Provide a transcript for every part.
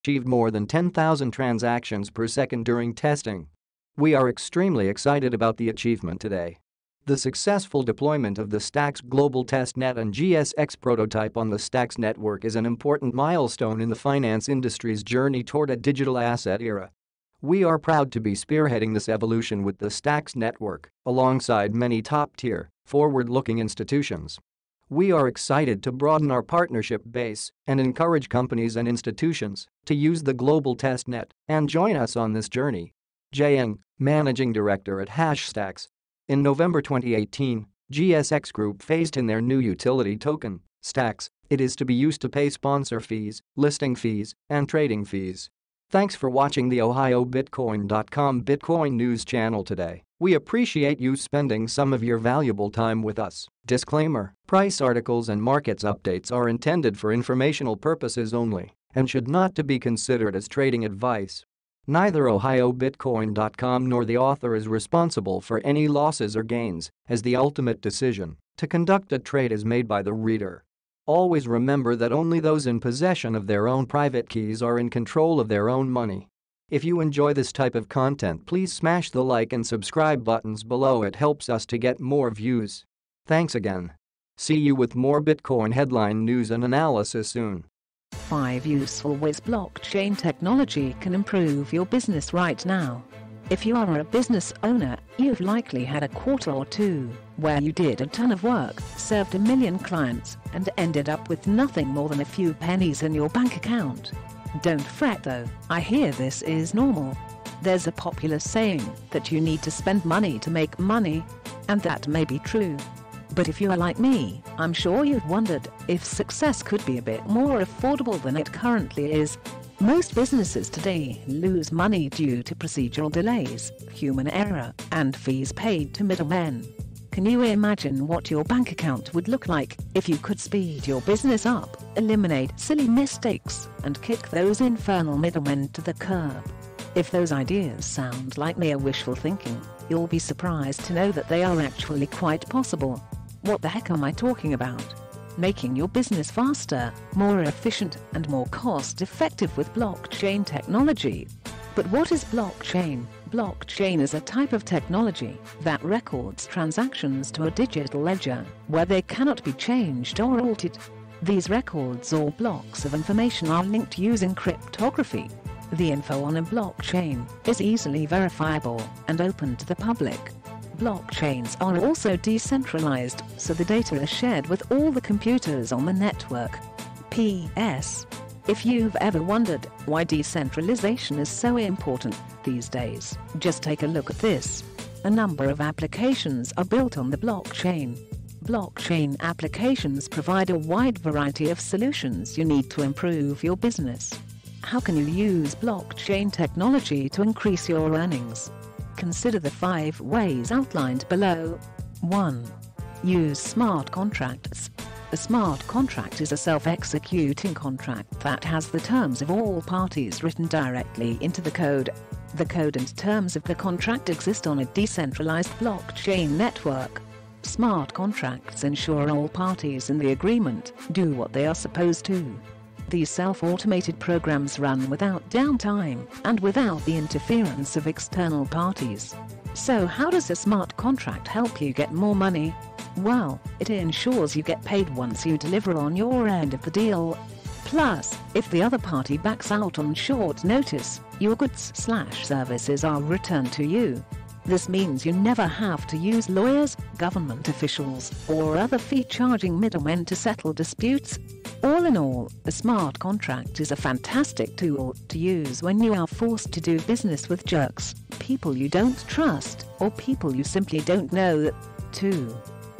achieved more than 10,000 transactions per second during testing. We are extremely excited about the achievement today. The successful deployment of the Stacks global testnet and GSX prototype on the Stacks network is an important milestone in the finance industry's journey toward a digital asset era. We are proud to be spearheading this evolution with the Stacks network, alongside many top-tier, forward-looking institutions. We are excited to broaden our partnership base and encourage companies and institutions to use the global testnet and join us on this journey. Yang, Managing Director at Stacks. In November 2018, GSX Group phased in their new utility token, Stacks. It is to be used to pay sponsor fees, listing fees, and trading fees. Thanks for watching the OhioBitcoin.com Bitcoin News channel today. We appreciate you spending some of your valuable time with us. Disclaimer: price articles and markets updates are intended for informational purposes only and should not to be considered as trading advice. Neither OhioBitcoin.com nor the author is responsible for any losses or gains, as the ultimate decision to conduct a trade is made by the reader. Always remember that only those in possession of their own private keys are in control of their own money. If you enjoy this type of content, please smash the like and subscribe buttons below. It helps us to get more views. Thanks again. See you with more Bitcoin headline news and analysis soon. 5 useful ways blockchain technology can improve your business right now. If you are a business owner, you've likely had a quarter or two where you did a ton of work, served a million clients, and ended up with nothing more than a few pennies in your bank account. Don't fret though, I hear this is normal. There's a popular saying that you need to spend money to make money, and that may be true. But if you are like me, I'm sure you've wondered if success could be a bit more affordable than it currently is. Most businesses today lose money due to procedural delays, human error, and fees paid to middlemen. Can you imagine what your bank account would look like if you could speed your business up, eliminate silly mistakes, and kick those infernal middlemen to the curb? If those ideas sound like mere wishful thinking, you'll be surprised to know that they are actually quite possible. What the heck am I talking about? Making your business faster, more efficient, and more cost-effective with blockchain technology. But what is blockchain? Blockchain is a type of technology that records transactions to a digital ledger where they cannot be changed or altered. These records or blocks of information are linked using cryptography. The info on a blockchain is easily verifiable and open to the public. Blockchains are also decentralized, so the data is shared with all the computers on the network. P.S. If you've ever wondered why decentralization is so important these days, just take a look at this. A number of applications are built on the blockchain. Blockchain applications provide a wide variety of solutions you need to improve your business. How can you use blockchain technology to increase your earnings? Consider the 5 ways outlined below. 1. Use smart contracts. A smart contract is a self-executing contract that has the terms of all parties written directly into the code. The code and terms of the contract exist on a decentralized blockchain network. Smart contracts ensure all parties in the agreement do what they are supposed to. These self-automated programs run without downtime and without the interference of external parties. So how does a smart contract help you get more money? Well, it ensures you get paid once you deliver on your end of the deal. Plus, if the other party backs out on short notice, your goods/services are returned to you. This means you never have to use lawyers, government officials, or other fee-charging middlemen to settle disputes. All in all, a smart contract is a fantastic tool to use when you are forced to do business with jerks, people you don't trust, or people you simply don't know. 2.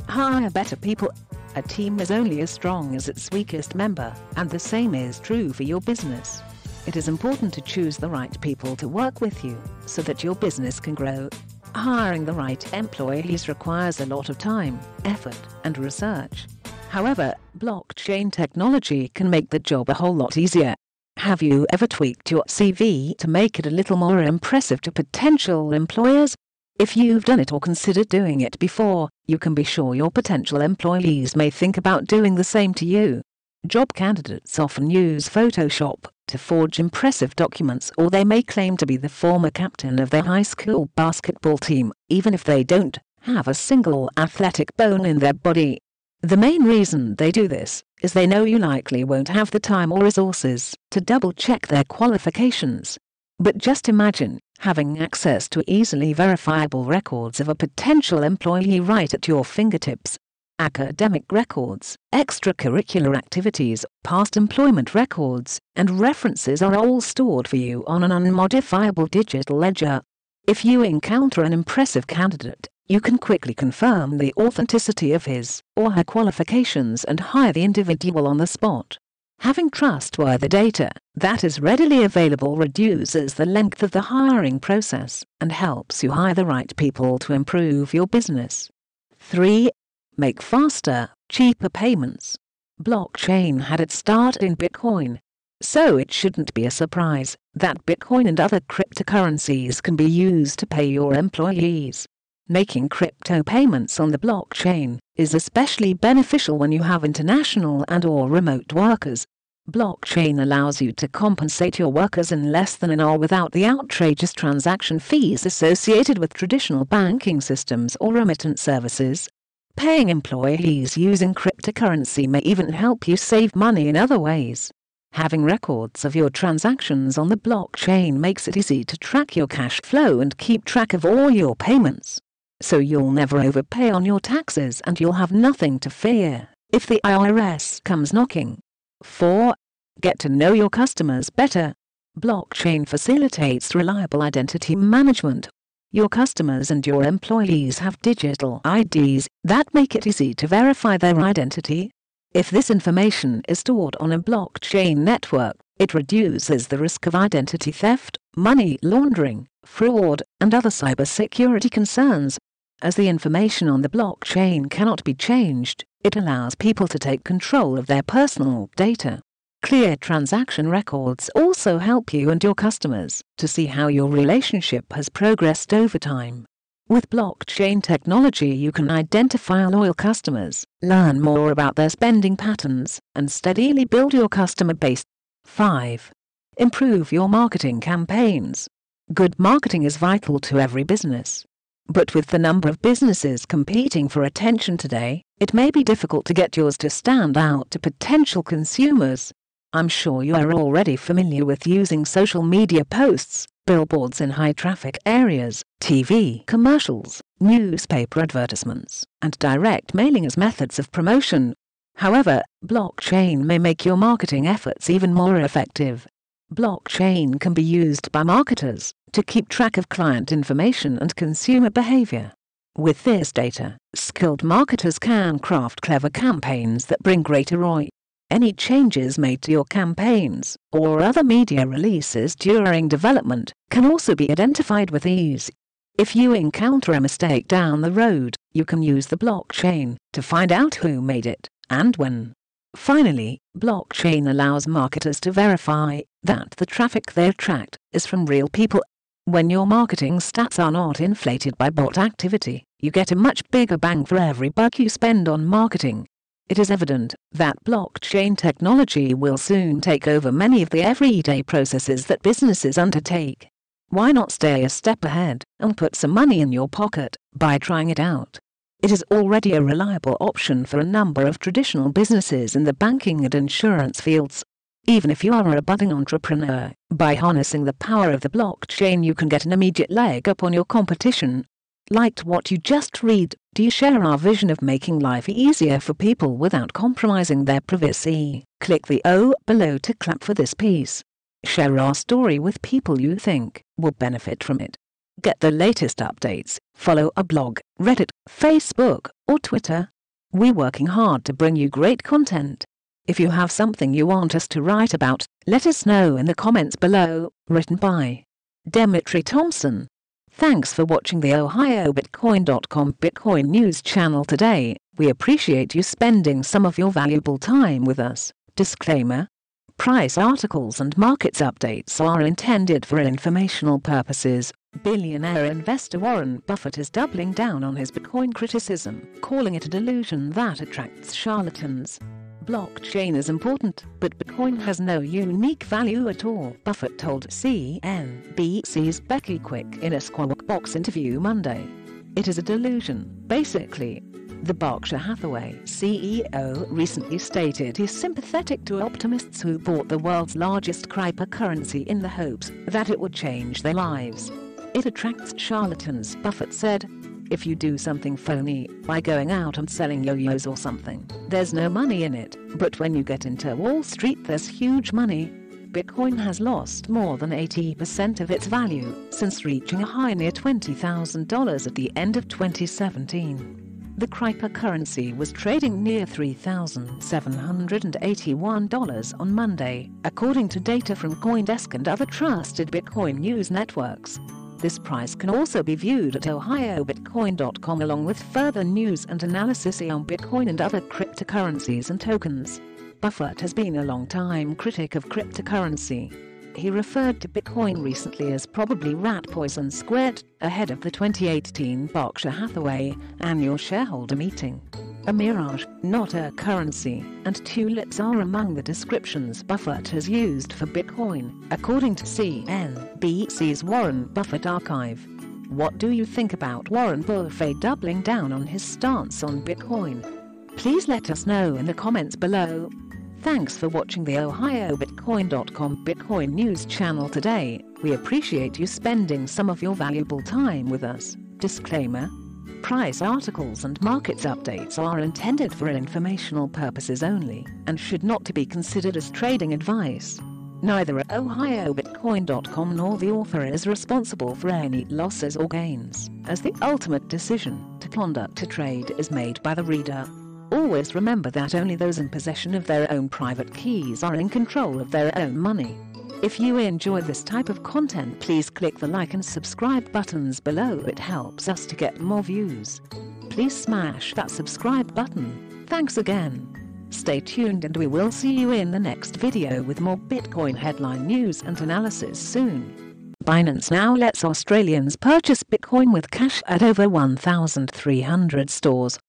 Hire better people. A team is only as strong as its weakest member, and the same is true for your business. It is important to choose the right people to work with you, so that your business can grow. Hiring the right employees requires a lot of time, effort, and research. However, blockchain technology can make the job a whole lot easier. Have you ever tweaked your CV to make it a little more impressive to potential employers? If you've done it or considered doing it before, you can be sure your potential employees may think about doing the same to you. Job candidates often use Photoshop to forge impressive documents, or they may claim to be the former captain of their high school basketball team, even if they don't have a single athletic bone in their body. The main reason they do this is they know you likely won't have the time or resources to double-check their qualifications. But just imagine having access to easily verifiable records of a potential employee right at your fingertips. Academic records, extracurricular activities, past employment records, and references are all stored for you on an unmodifiable digital ledger. If you encounter an impressive candidate, you can quickly confirm the authenticity of his or her qualifications and hire the individual on the spot. Having trustworthy data that is readily available reduces the length of the hiring process and helps you hire the right people to improve your business. 3. Make faster, cheaper payments. Blockchain had its start in Bitcoin, so it shouldn't be a surprise that Bitcoin and other cryptocurrencies can be used to pay your employees. Making crypto payments on the blockchain is especially beneficial when you have international and/or remote workers. Blockchain allows you to compensate your workers in less than an hour without the outrageous transaction fees associated with traditional banking systems or remittance services. Paying employees using cryptocurrency may even help you save money in other ways. Having records of your transactions on the blockchain makes it easy to track your cash flow and keep track of all your payments. So you'll never overpay on your taxes and you'll have nothing to fear if the IRS comes knocking. 4. Get to know your customers better. Blockchain facilitates reliable identity management. Your customers and your employees have digital IDs that make it easy to verify their identity. If this information is stored on a blockchain network, it reduces the risk of identity theft, money laundering, fraud, and other cybersecurity concerns. As the information on the blockchain cannot be changed, it allows people to take control of their personal data. Clear transaction records also help you and your customers to see how your relationship has progressed over time. With blockchain technology, you can identify loyal customers, learn more about their spending patterns, and steadily build your customer base. 5. Improve your marketing campaigns. Good marketing is vital to every business. But with the number of businesses competing for attention today, it may be difficult to get yours to stand out to potential consumers. I'm sure you are already familiar with using social media posts, billboards in high-traffic areas, TV commercials, newspaper advertisements, and direct mailing as methods of promotion. However, blockchain may make your marketing efforts even more effective. Blockchain can be used by marketers to keep track of client information and consumer behavior. With this data, skilled marketers can craft clever campaigns that bring greater ROI. Any changes made to your campaigns or other media releases during development can also be identified with ease. If you encounter a mistake down the road, you can use the blockchain to find out who made it and when. Finally, blockchain allows marketers to verify that the traffic they attract is from real people. When your marketing stats are not inflated by bot activity, you get a much bigger bang for every buck you spend on marketing. It is evident that blockchain technology will soon take over many of the everyday processes that businesses undertake. Why not stay a step ahead and put some money in your pocket by trying it out? It is already a reliable option for a number of traditional businesses in the banking and insurance fields. Even if you are a budding entrepreneur, by harnessing the power of the blockchain you can get an immediate leg up on your competition. Liked what you just read? Do you share our vision of making life easier for people without compromising their privacy? Click the O below to clap for this piece. Share our story with people you think will benefit from it. Get the latest updates, follow our blog, Reddit, Facebook, or Twitter. We're working hard to bring you great content. If you have something you want us to write about, let us know in the comments below. Written by Demetri Thompson. Thanks for watching the OhioBitcoin.com Bitcoin News channel today. We appreciate you spending some of your valuable time with us. Disclaimer: price articles and markets updates are intended for informational purposes. Billionaire investor Warren Buffett is doubling down on his Bitcoin criticism, calling it a delusion that attracts charlatans. Blockchain is important, but Bitcoin has no unique value at all, Buffett told CNBC's Becky Quick in a Squawk Box interview Monday. It is a delusion, basically. The Berkshire Hathaway CEO recently stated he's sympathetic to optimists who bought the world's largest cryptocurrency in the hopes that it would change their lives. It attracts charlatans, Buffett said. If you do something phony, by going out and selling yo-yos or something, there's no money in it, but when you get into Wall Street there's huge money. Bitcoin has lost more than 80% of its value since reaching a high near $20,000 at the end of 2017. The cryptocurrency was trading near $3,781 on Monday, according to data from CoinDesk and other trusted Bitcoin news networks. This price can also be viewed at ohiobitcoin.com along with further news and analysis on Bitcoin and other cryptocurrencies and tokens. Buffett has been a long-time critic of cryptocurrency. He referred to Bitcoin recently as probably rat poison squared, ahead of the 2018 Berkshire Hathaway annual shareholder meeting. A mirage, not a currency, and tulips are among the descriptions Buffett has used for Bitcoin, according to CNBC's Warren Buffett archive. What do you think about Warren Buffett doubling down on his stance on Bitcoin? Please let us know in the comments below. Thanks for watching the ohiobitcoin.com Bitcoin news channel today. We appreciate you spending some of your valuable time with us. Disclaimer: price articles and markets updates are intended for informational purposes only and should not be considered as trading advice. Neither ohiobitcoin.com nor the author is responsible for any losses or gains, as the ultimate decision to conduct a trade is made by the reader. Always remember that only those in possession of their own private keys are in control of their own money. If you enjoy this type of content, please click the like and subscribe buttons below. It helps us to get more views. Please smash that subscribe button. Thanks again. Stay tuned and we will see you in the next video with more Bitcoin headline news and analysis soon. Binance now lets Australians purchase Bitcoin with cash at over 1,300 stores.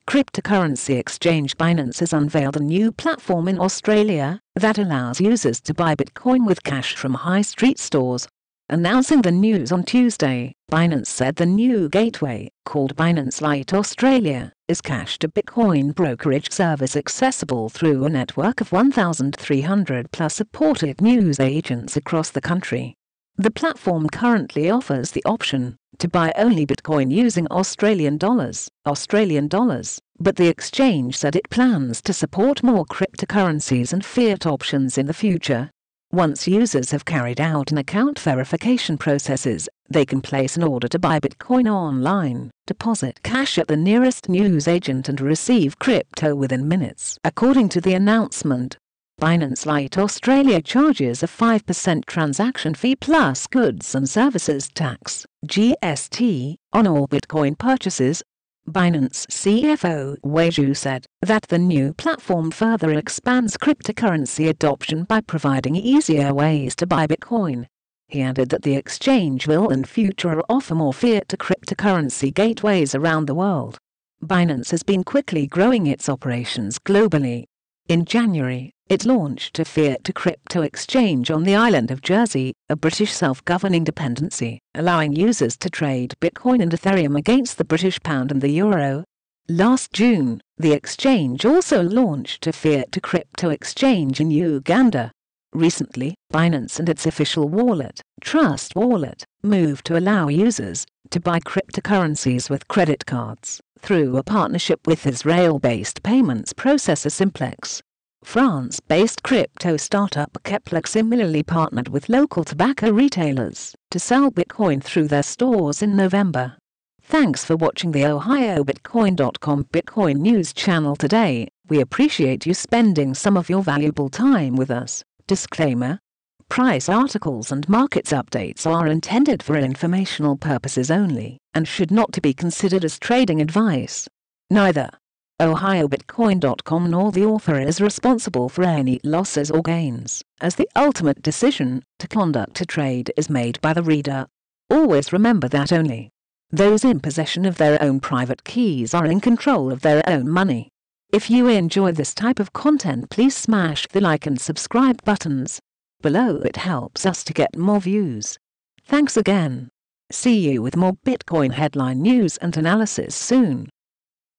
Cryptocurrency exchange Binance has unveiled a new platform in Australia that allows users to buy Bitcoin with cash from high street stores. Announcing the news on Tuesday, Binance said the new gateway, called Binance Lite Australia, is cash to Bitcoin brokerage service accessible through a network of 1,300 plus supported news agents across the country. The platform currently offers the option to buy only Bitcoin using Australian dollars, but the exchange said it plans to support more cryptocurrencies and fiat options in the future. Once users have carried out an account verification processes, they can place an order to buy Bitcoin online, deposit cash at the nearest news agent and receive crypto within minutes. According to the announcement, Binance Lite Australia charges a 5% transaction fee plus goods and services tax, GST, on all Bitcoin purchases. Binance CFO Wei Zhu said that the new platform further expands cryptocurrency adoption by providing easier ways to buy Bitcoin. He added that the exchange will in future offer more fiat to cryptocurrency gateways around the world. Binance has been quickly growing its operations globally. In January, it launched a fiat-to-crypto exchange on the island of Jersey, a British self-governing dependency, allowing users to trade Bitcoin and Ethereum against the British pound and the euro. Last June, the exchange also launched a fiat-to-crypto exchange in Uganda. Recently, Binance and its official wallet, Trust Wallet, moved to allow users to buy cryptocurrencies with credit cards through a partnership with Israel-based payments processor Simplex. France-based crypto startup Kepler similarly partnered with local tobacco retailers to sell Bitcoin through their stores in November. Thanks for watching the ohiobitcoin.com Bitcoin news channel today. We appreciate you spending some of your valuable time with us. Disclaimer: price articles and markets updates are intended for informational purposes only and should not be considered as trading advice. Neither ohiobitcoin.com nor the author is responsible for any losses or gains, as the ultimate decision to conduct a trade is made by the reader. Always remember that only those in possession of their own private keys are in control of their own money. If you enjoy this type of content, please smash the like and subscribe buttons below. It helps us to get more views. Thanks again. See you with more Bitcoin headline news and analysis soon.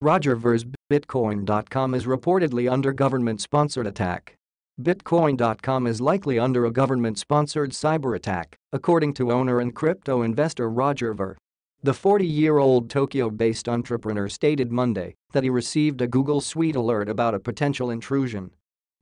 Roger Ver's Bitcoin.com is reportedly under government-sponsored attack. Bitcoin.com is likely under a government-sponsored cyber attack, according to owner and crypto investor Roger Ver. The 40-year-old Tokyo-based entrepreneur stated Monday that he received a Google Suite alert about a potential intrusion.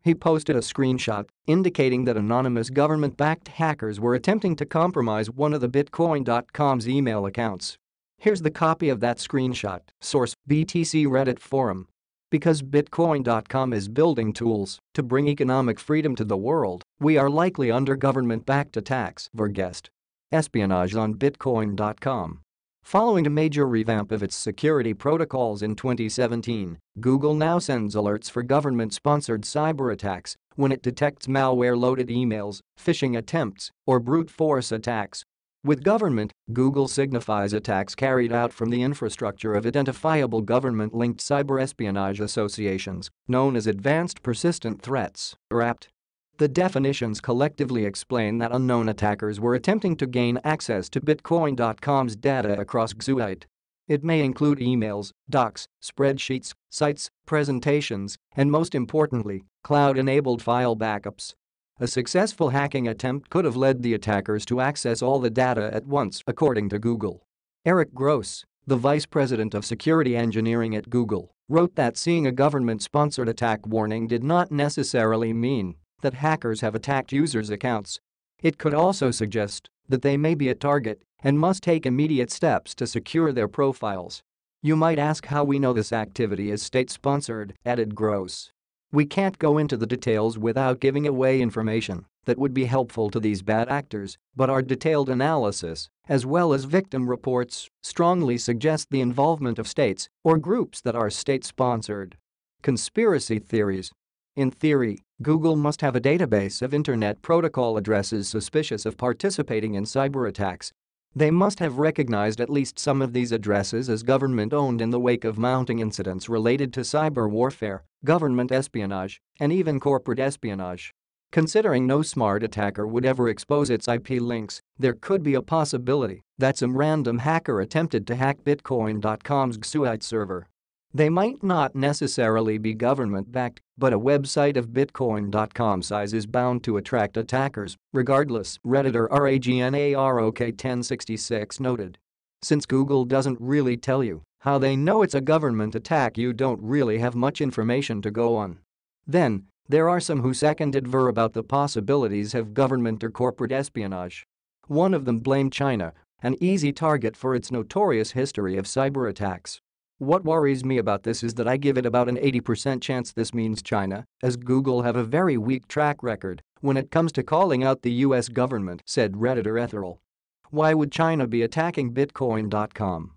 He posted a screenshot indicating that anonymous government-backed hackers were attempting to compromise one of the Bitcoin.com's email accounts. Here's the copy of that screenshot. Source: BTC Reddit forum. Because Bitcoin.com is building tools to bring economic freedom to the world, we are likely under government-backed attacks, Ver guessed. Espionage on Bitcoin.com. Following a major revamp of its security protocols in 2017, Google now sends alerts for government-sponsored cyber attacks when it detects malware-loaded emails, phishing attempts, or brute force attacks. With government, Google signifies attacks carried out from the infrastructure of identifiable government-linked cyber espionage associations, known as Advanced Persistent Threats, or APT. The definitions collectively explain that unknown attackers were attempting to gain access to Bitcoin.com's data across XUITE. It may include emails, docs, spreadsheets, sites, presentations, and most importantly, cloud-enabled file backups. A successful hacking attempt could have led the attackers to access all the data at once, according to Google. Eric Gross, the vice president of security engineering at Google, wrote that seeing a government-sponsored attack warning did not necessarily mean that hackers have attacked users' accounts. It could also suggest that they may be a target and must take immediate steps to secure their profiles. You might ask how we know this activity is state-sponsored, added Gross. We can't go into the details without giving away information that would be helpful to these bad actors, but our detailed analysis, as well as victim reports, strongly suggest the involvement of states or groups that are state-sponsored. Conspiracy theories. In theory, Google must have a database of Internet Protocol addresses suspicious of participating in cyber attacks. They must have recognized at least some of these addresses as government-owned in the wake of mounting incidents related to cyber warfare, government espionage, and even corporate espionage. Considering no smart attacker would ever expose its IP links, there could be a possibility that some random hacker attempted to hack Bitcoin.com's XUITE server. They might not necessarily be government-backed, but a website of Bitcoin.com size is bound to attract attackers, regardless, Redditor RAGNAROK1066 noted. Since Google doesn't really tell you how they know it's a government attack, you don't really have much information to go on. Then, there are some who seconded Ver about the possibilities of government or corporate espionage. One of them blamed China, an easy target for its notorious history of cyber attacks. What worries me about this is that I give it about an 80% chance this means China, as Google have a very weak track record when it comes to calling out the US government, said Redditor Ethereal. Why would China be attacking Bitcoin.com?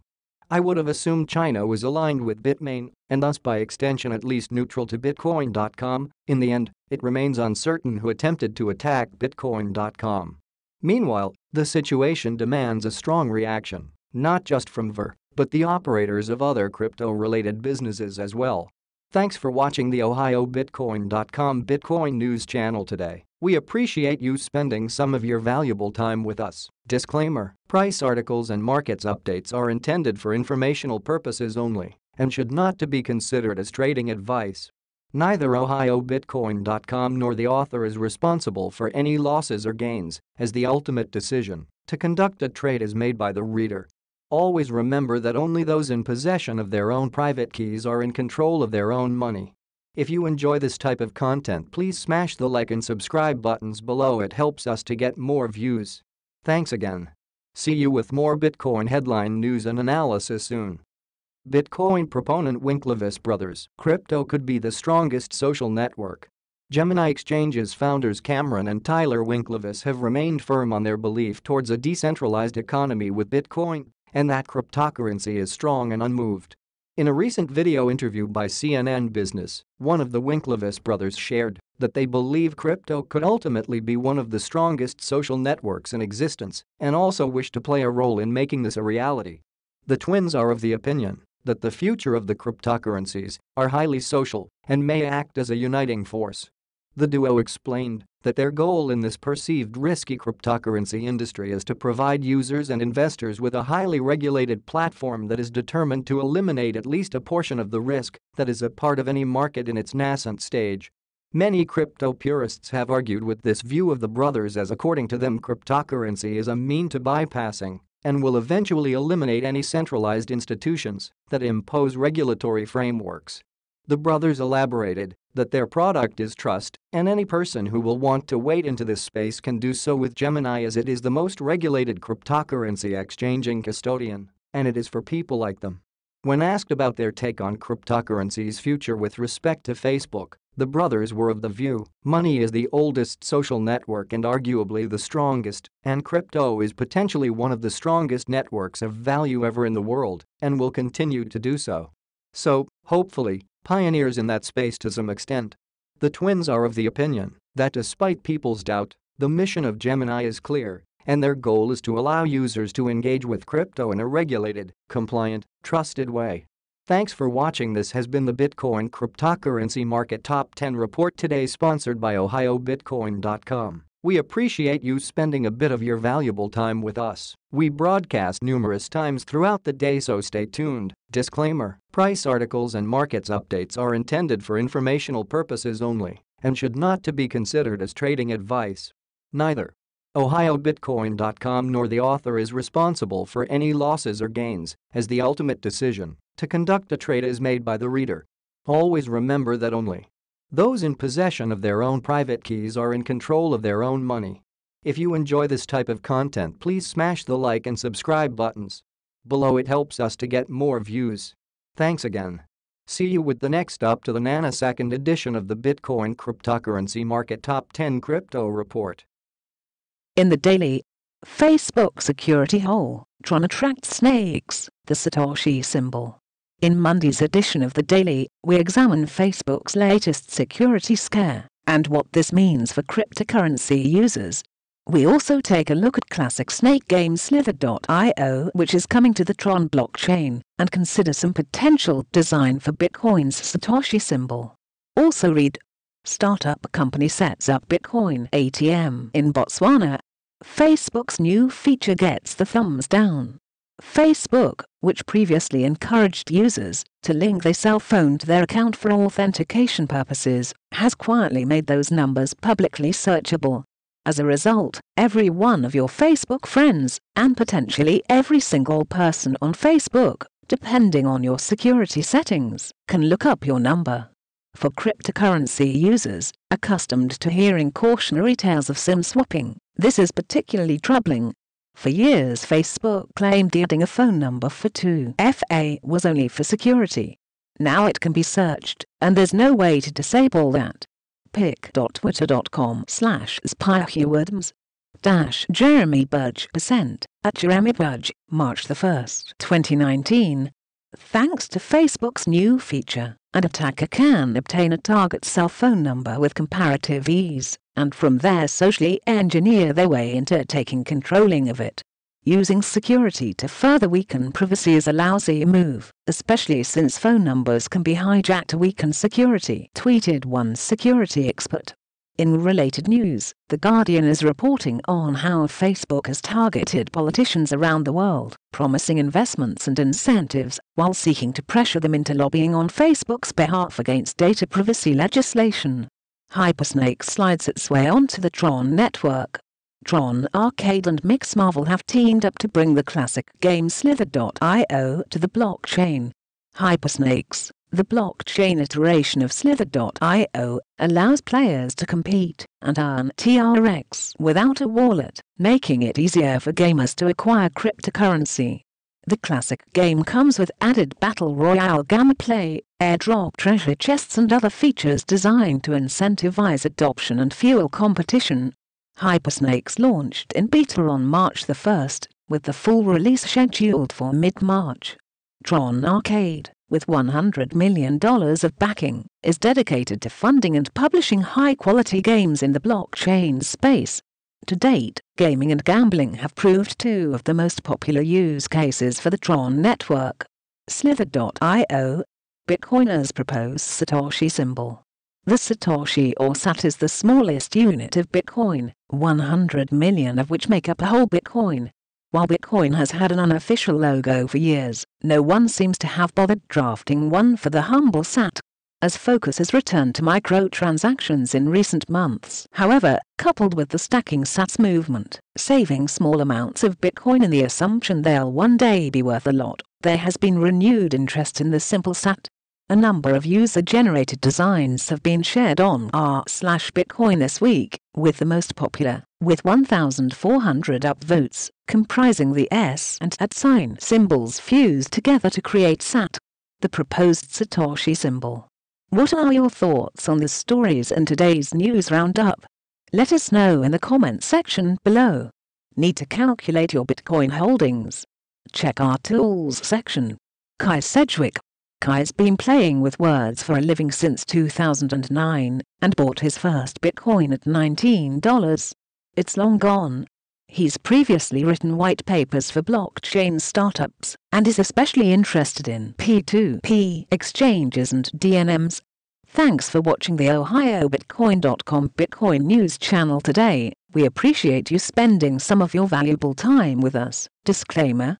I would have assumed China was aligned with Bitmain and thus by extension at least neutral to Bitcoin.com. In the end, it remains uncertain who attempted to attack Bitcoin.com. Meanwhile, the situation demands a strong reaction, not just from Ver, but the operators of other crypto-related businesses as well. Thanks for watching the OhioBitcoin.com Bitcoin News channel today. We appreciate you spending some of your valuable time with us. Disclaimer: price articles and markets updates are intended for informational purposes only and should not to be considered as trading advice. Neither OhioBitcoin.com nor the author is responsible for any losses or gains, as the ultimate decision to conduct a trade is made by the reader. Always remember that only those in possession of their own private keys are in control of their own money. If you enjoy this type of content, please smash the like and subscribe buttons below. It helps us to get more views. Thanks again. See you with more Bitcoin headline news and analysis soon. Bitcoin proponent Winklevoss Brothers: crypto could be the strongest social network. Gemini Exchange's founders Cameron and Tyler Winklevoss have remained firm on their belief towards a decentralized economy with Bitcoin, and that cryptocurrency is strong and unmoved. In a recent video interview by CNN Business, one of the Winklevoss brothers shared that they believe crypto could ultimately be one of the strongest social networks in existence and also wish to play a role in making this a reality. The twins are of the opinion that the future of the cryptocurrencies are highly social and may act as a uniting force. The duo explained that their goal in this perceived risky cryptocurrency industry is to provide users and investors with a highly regulated platform that is determined to eliminate at least a portion of the risk that is a part of any market in its nascent stage. Many crypto purists have argued with this view of the brothers, as according to them cryptocurrency is a mean to bypassing and will eventually eliminate any centralized institutions that impose regulatory frameworks. The brothers elaborated that their product is trust, and any person who will want to wade into this space can do so with Gemini, as it is the most regulated cryptocurrency exchanging custodian, and it is for people like them. When asked about their take on cryptocurrency's future with respect to Facebook, the brothers were of the view money is the oldest social network and arguably the strongest, and crypto is potentially one of the strongest networks of value ever in the world and will continue to do so. So, hopefully, pioneers in that space to some extent. The twins are of the opinion that despite people's doubt, the mission of Gemini is clear, and their goal is to allow users to engage with crypto in a regulated, compliant, trusted way. Thanks for watching. This has been the Bitcoin Cryptocurrency Market Top 10 Report, today sponsored by OhioBitcoin.com. We appreciate you spending a bit of your valuable time with us. We broadcast numerous times throughout the day, so stay tuned. Disclaimer: price articles and markets updates are intended for informational purposes only and should not to be considered as trading advice. Neither OhioBitcoin.com nor the author is responsible for any losses or gains, as the ultimate decision to conduct a trade is made by the reader. Always remember that only those in possession of their own private keys are in control of their own money. If you enjoy this type of content, please smash the like and subscribe buttons below. It helps us to get more views. Thanks again. See you with the next up to the nanosecond edition of the Bitcoin Cryptocurrency Market Top 10 Crypto Report. In the daily, Facebook security hole, Tron attracts snakes, the Satoshi symbol. In Monday's edition of the Daily, we examine Facebook's latest security scare and what this means for cryptocurrency users. We also take a look at classic snake game Slither.io, which is coming to the Tron blockchain, and consider some potential design for Bitcoin's Satoshi symbol. Also read: startup company sets up Bitcoin ATM in Botswana. Facebook's new feature gets the thumbs down. Facebook, which previously encouraged users to link their cell phone to their account for authentication purposes, has quietly made those numbers publicly searchable. As a result, every one of your Facebook friends, and potentially every single person on Facebook, depending on your security settings, can look up your number. For cryptocurrency users accustomed to hearing cautionary tales of SIM swapping, this is particularly troubling. For years, Facebook claimed adding a phone number for 2FA was only for security. Now it can be searched, and there's no way to disable that. pic.twitter.com/spyhewardms Jeremy Budge @Jeremy Budge, March 1, 2019. Thanks to Facebook's new feature, an attacker can obtain a target cell phone number with comparative ease, and from there socially engineer their way into taking controlling of it. Using security to further weaken privacy is a lousy move, especially since phone numbers can be hijacked to weaken security, tweeted one security expert. In related news, The Guardian is reporting on how Facebook has targeted politicians around the world, promising investments and incentives while seeking to pressure them into lobbying on Facebook's behalf against data privacy legislation. Hypersnake slides its way onto the Tron network. Tron Arcade and Mix Marvel have teamed up to bring the classic game Slither.io to the blockchain. Hypersnakes, the blockchain iteration of Slither.io, allows players to compete and earn TRX without a wallet, making it easier for gamers to acquire cryptocurrency. The classic game comes with added Battle Royale gameplay, airdrop treasure chests and other features designed to incentivize adoption and fuel competition. Hypersnakes launched in beta on March 1, with the full release scheduled for mid-March. Tron Arcade, with $100 million of backing, is dedicated to funding and publishing high-quality games in the blockchain space. To date, gaming and gambling have proved two of the most popular use cases for the Tron network. Slither.io. Bitcoiners propose Satoshi symbol. The Satoshi or Sat is the smallest unit of Bitcoin, 100 million of which make up a whole Bitcoin. While Bitcoin has had an unofficial logo for years, no one seems to have bothered drafting one for the humble Sat, as focus has returned to microtransactions in recent months. However, coupled with the stacking Sats movement, saving small amounts of Bitcoin in the assumption they'll one day be worth a lot, there has been renewed interest in the simple Sat. A number of user-generated designs have been shared on r/Bitcoin this week, with the most popular, with 1,400 upvotes, comprising the S and @ sign symbols fused together to create Sat, the proposed Satoshi symbol. What are your thoughts on the stories in today's news roundup? Let us know in the comments section below. Need to calculate your Bitcoin holdings? Check our tools section. Kai Sedgwick. Kai's been playing with words for a living since 2009 and bought his first Bitcoin at $19. It's long gone. He's previously written white papers for blockchain startups and is especially interested in P2P exchanges and DNMs. Thanks for watching the OhioBitcoin.com Bitcoin News channel today. We appreciate you spending some of your valuable time with us. Disclaimer: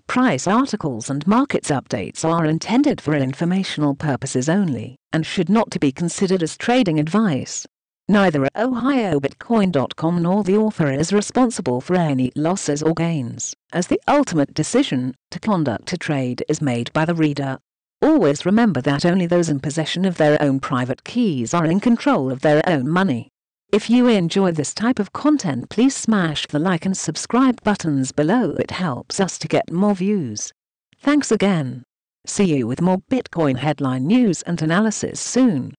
price articles and markets updates are intended for informational purposes only and should not be considered as trading advice. Neither OhioBitcoin.com nor the author is responsible for any losses or gains, as the ultimate decision to conduct a trade is made by the reader. Always remember that only those in possession of their own private keys are in control of their own money. If you enjoy this type of content, please smash the like and subscribe buttons below. It helps us to get more views. Thanks again. See you with more Bitcoin headline news and analysis soon.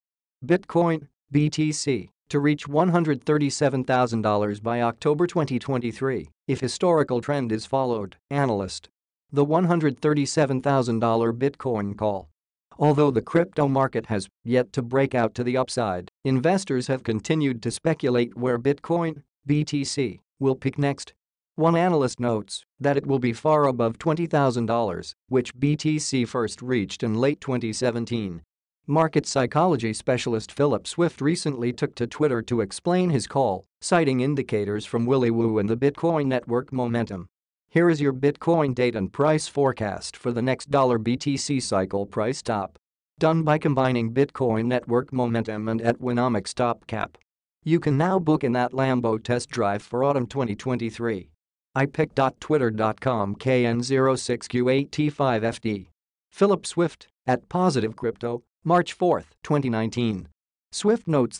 Bitcoin, BTC, to reach $137,000 by October 2023, if historical trend is followed, analyst. The $137,000 Bitcoin call. Although the crypto market has yet to break out to the upside, investors have continued to speculate where Bitcoin, BTC, will peak next. One analyst notes that it will be far above $20,000, which BTC first reached in late 2017. Market psychology specialist Philip Swift recently took to Twitter to explain his call, citing indicators from Willy Woo and the Bitcoin network momentum. Here is your Bitcoin date and price forecast for the next $BTC cycle price top. Done by combining Bitcoin network momentum and Etwinomics top cap. You can now book in that Lambo test drive for autumn 2023. ipic.twitter.com KN06Q8T5FD. Philip Swift, @PositiveCrypto, March 4, 2019. Swift notes